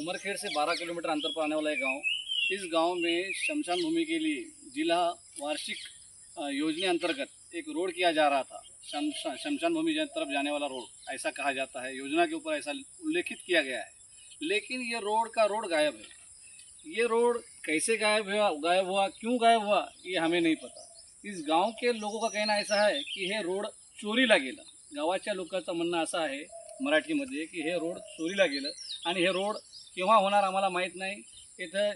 उमरखेड़ से 12 kilometre अंतर पर आने वाला एक गांव। इस गांव में शमशान भूमि के लिए जिला वार्षिक योजना अंतर्गत एक रोड किया जा रहा था। शमशान भूमि तरफ जाने वाला रोड ऐसा कहा जाता है, योजना के ऊपर ऐसा उल्लेखित किया गया है। लेकिन ये रोड का रोड गायब है। ये रोड कैसे गायब हुआ, क्यों गायब हुआ, ये हमें नहीं पता। इस गांव के लोगों का कहना ऐसा है की हे रोड चोरीला गेलं। गावाच्या लोकांचं म्हणणं असं आहे मराठीमध्ये की हे रोड चोरीला गेलं आणि हे रोड केव्हा होणार आम्हाला माहीत नाही। इथं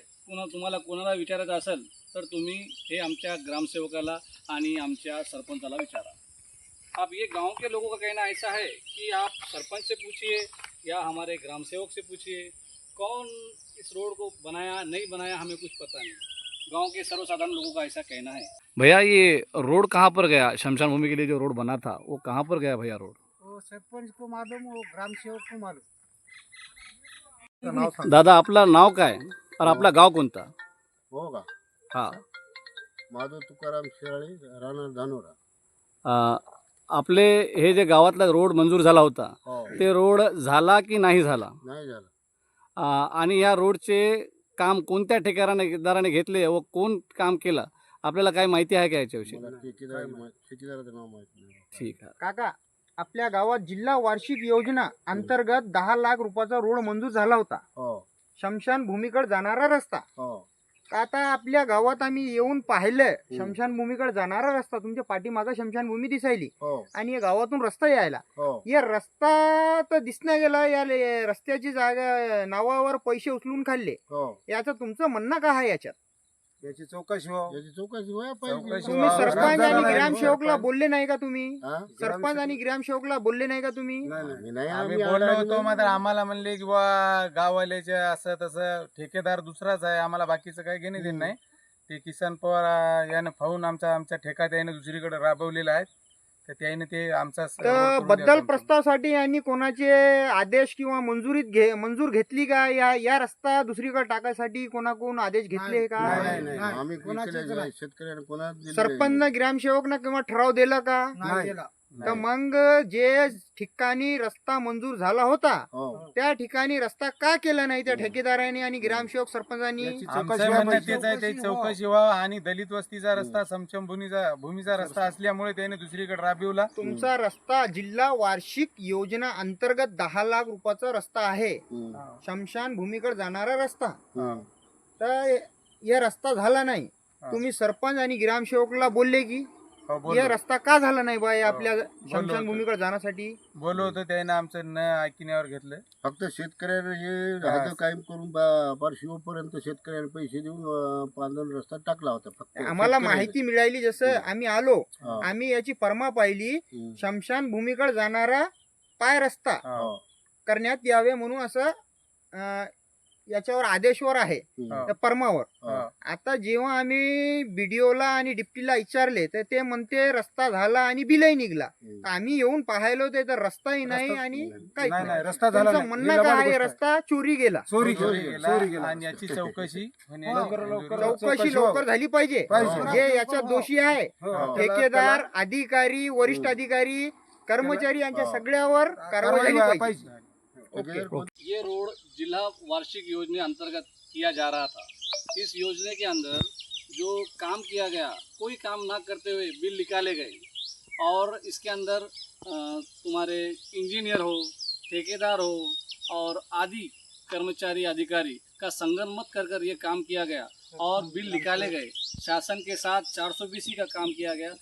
तुम्हाला कोणाला विचारायचं असेल तर तुम्ही हे आमच्या ग्रामसेवकाला आणि आमच्या सरपंचाला विचारा। अब ये गांव के लोगों का कहना ऐसा है कि आप सरपंच से पूछिए या हमारे ग्रामसेवक से पूछिए, कौन इस रोड को बनाया नहीं बनाया हमें कुछ पता नहीं। गांव के सर्वसाधारण लोगों का ऐसा कहना है। भैया ये रोड कहाँ पर गया? शमशान भूमि के लिए जो रोड बना था वो कहाँ पर गया भैया रोड? वो सरपंच को मालूम, वो ग्राम सेवक को मालूम। दादा आपलं नाव काय और आपला गाव कोणता? हो का? हा माधव तुकाराम शिराळे, राहणार धानोरा. आपले हे जे गावातला रोड मंजूर झाला होता हो. ते रोड झाला की नाही झाला? नाही झालं. आणि या रोडचे काम कोणत्या ठेकेदाराने घेतले व कोण काम केलं आपल्याला काय माहिती आहे का याच्याविषयी? मला ठेकेदाराचं नाव माहित नाही. ठीक आहे काका, आपल्या गावात जिल्हा वार्षिक योजना अंतर्गत 10 लाख रुपयाचा रोड मंजूर झाला होता। हो शमशान भूमीकडे जाणारा रस्ता। हो आता आपल्या गावात आम्ही येऊन पाहिलं, शमशान भूमीकडे जाणारा रस्ता, तुमच्या पाठीमागे शमशान भूमी दिसायली हो आणि या गावातून रस्ता यायला, हो या रस्ता तर दिसण्या गेला, या रस्त्याची जागा नावावर पैसे उचलून खाल्ले। हो. याचं तुमचं म्हणणं काय आहे याच्यात? याची चौकशी हो. याची चौकशी व्हायला चौकशी पाहिजे. तुम्ही सरपंच आणि नाही, ग्रामसेवकला बोलले नाही का तुम्ही? हा? सरपंच आणि ग्रामसेवकला बोलले नाही का तुम्ही? आम्ही नाही, आम्ही आम्ही बोललो आलो होतो, नाही. मात्र आम्हाला म्हणले की बा गाववाल्याचे असं तसं, ठेकेदार दुसराच आहे, आम्हाला बाकीचं काही घेणे देणं नाही। ते किसन पवार यानं पाहून आमच्या ठेका त्याने दुसरीकडे राबवलेला आहे, तर त्याने ते आमचा तर बद्दल प्रस्तावासाठी यांनी कोणाचे आदेश किंवा मंजूर घेतली का? या रस्ता दुसरीकडे टाकायसाठी कोणाकडून आदेश घेतले का? नाही, नाही, नाही. आम्ही शेतकऱ्याने कोणाला दिले सरपंच ग्रामसेवकनं किंवा ठराव दिला का? नाही. तर मग जे ठिकाणी रस्ता मंजूर झाला होता हो. त्या ठिकाणी रस्ता का केला नाही त्या ठेकेदारांनी आणि ग्रामसेवक सरपंचांनी? आमचं म्हणणं तेच आहे, त्याची चौकशी व्हावं। आणि दलित वस्तीचा रस्ता समक्षम भूमीचा रस्ता असल्यामुळे त्याने दुसरीकडे राबविला। तुमचा रस्ता जिल्हा वार्षिक योजना अंतर्गत 10 लाख रुपयाचा रस्ता आहे, शमशान भूमीकडे जाणारा रस्ता। हं. तर या रस्ता झाला नाही, तुम्ही सरपंच आणि ग्रामसेवकला बोलले की हो, बोललो. या रस्ता का झाला नाही बा आपल्या शमशान होतो. भूमीकडे जाण्यासाठी? बोललो होतो, त्याने आमचं न ऐकण्यावर घेतलं। फक्त शेतकऱ्याने हे हात कायम करून पार शिवपर्यंत शेतकऱ्याने पैसे देऊन पांढरा रस्ता टाकला होता. फक्त आम्हाला शेतकऱ्याने. माहिती मिळाली, जसं आम्ही आलो, हा. आम्ही याची परमा पाहिली, हं. शमशान भूमीकडे जाणारा पाय रस्ता हो. करण्यात यावे म्हणून असं याच्यावर आदेशवर आहे, हं. त्या परमावर। हो. आता जेव्हा आम्ही बीडीओला आणि डिप्टीला विचारले तर ते म्हणते रस्ता झाला आणि बिलही निघला। हं. आम्ही येऊन पाहिलो तर रस्ताही नाही आणि काहीच नाही, नाही। रस्ता झाला तुमचं म्हणणं काय आहे? रस्ता चोरी गेला, चोरी चोरी गेला आणि याची चौकशी होणे चौकशी लवकर झाली पाहिजे। जे याच्यात दोषी आहे ठेकेदार, अधिकारी, वरिष्ठ अधिकारी, कर्मचारी यांच्या सगळ्यावर कारवाई झाली पाहिजे। ये रोड जिला वार्षिक योजना अंतर्गत किया जा रहा था। इस योजना के अंदर जो काम किया गया, कोई काम ना करते हुए बिल निकाले गए और इसके अंदर तुम्हारे इंजीनियर हो, ठेकेदार हो और आदि कर्मचारी अधिकारी का संगनमत कर ये काम किया गया और बिल निकाले गए। शासन के साथ 420 का काम किया गया।